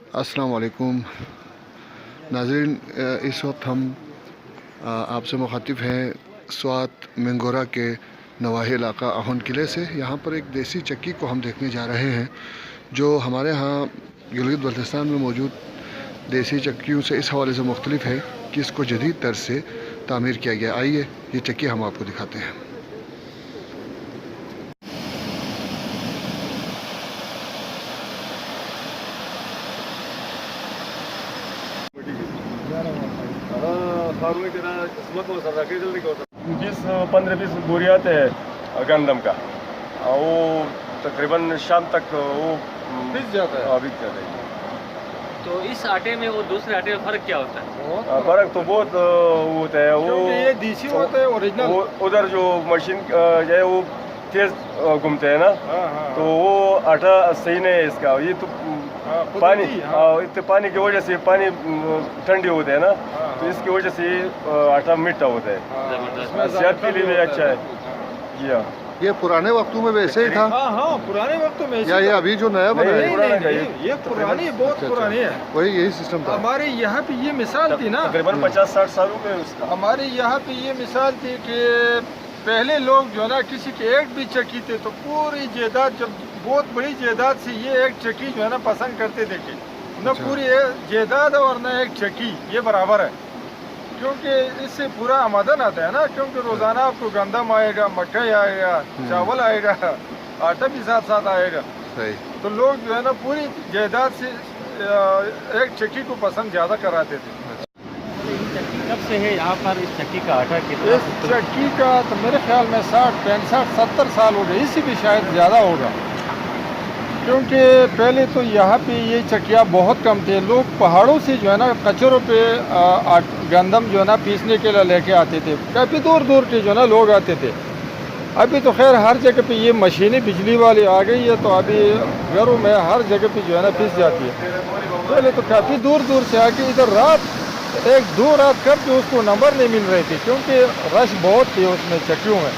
अस्सलाम वालेकुम नाज़रीन, इस वक्त हम आपसे मुखातिब हैं स्वात मंगोरा के नवाही इलाका आहुन किले से। यहाँ पर एक देसी चक्की को हम देखने जा रहे हैं जो हमारे यहाँ गिलगित बल्तिस्तान में मौजूद देसी चक्कियों से इस हवाले से मुख्तलिफ है कि इसको जदीद तर्ज से तामीर किया गया। आइए ये चक्की हम आपको दिखाते हैं। बीस 15-20 बोरी आते हैं गंदम का, वो तकरीबन शाम तक वो बिक जाता है। तो इस आटे में और दूसरे आटे में फ़र्क क्या होता है? फर्क तो बहुत होता है। वो ये देसी होता है ओरिजिनल। उधर जो मशीन है वो तेज घूमते हैं ना, तो वो आटा सही नहीं है इसका। ये तो पानी इतने पानी की वजह से पानी ठंडी होते हैं ना, तो इसकी वजह से आटा मीठा होता है, सेहत के लिए भी अच्छा है। जी हाँ, ये पुराने वक्तों में वैसे ही था हाँ पुराने वक्तों में या ये अभी जो नया बना है? ये पुरानी बहुत पुरानी है। वही यही सिस्टम था। हमारे यहाँ पे ये मिसाल थी ना, तकरीबन 50-60 सालों में उसका। हमारे यहाँ पे ये मिसाल थी कि पहले लोग जो है ना किसी के एक भी चक्की थे तो पूरी जायदाद, जब बहुत बड़ी जायदाद से ये एक चक्की जो है ना पसंद करते थे कि न पूरी जायदाद और न एक चक्की ये बराबर है, क्योंकि इससे पूरा आमदन आता है ना। क्योंकि रोज़ाना आपको गंदम आएगा, मकई आएगा, चावल आएगा, आटा भी साथ साथ आएगा। सही। तो लोग जो है ना पूरी जायदाद से एक चक्की को पसंद ज़्यादा कराते थे। कब से है यहाँ पर इस चक्की का आटा कितना? इस चक्की का तो मेरे ख्याल में 60, 65, 70 साल हो गए, इससे भी शायद ज़्यादा होगा। क्योंकि पहले तो यहाँ पे ये चक्कियाँ बहुत कम थे। लोग पहाड़ों से जो है ना कचरों पे गंदम जो है ना पीसने के लिए लेके आते थे। काफ़ी दूर दूर के जो है ना लोग आते थे। अभी तो खैर हर जगह पे ये मशीनें बिजली वाली आ गई है, तो अभी घरों में हर जगह पे जो है ना पीस जाती है। पहले तो काफ़ी दूर दूर से आके इधर रात 1-2 रात करके उसको नंबर नहीं मिल रहे थे, क्योंकि रश बहुत थी उसमें चक्कियों में।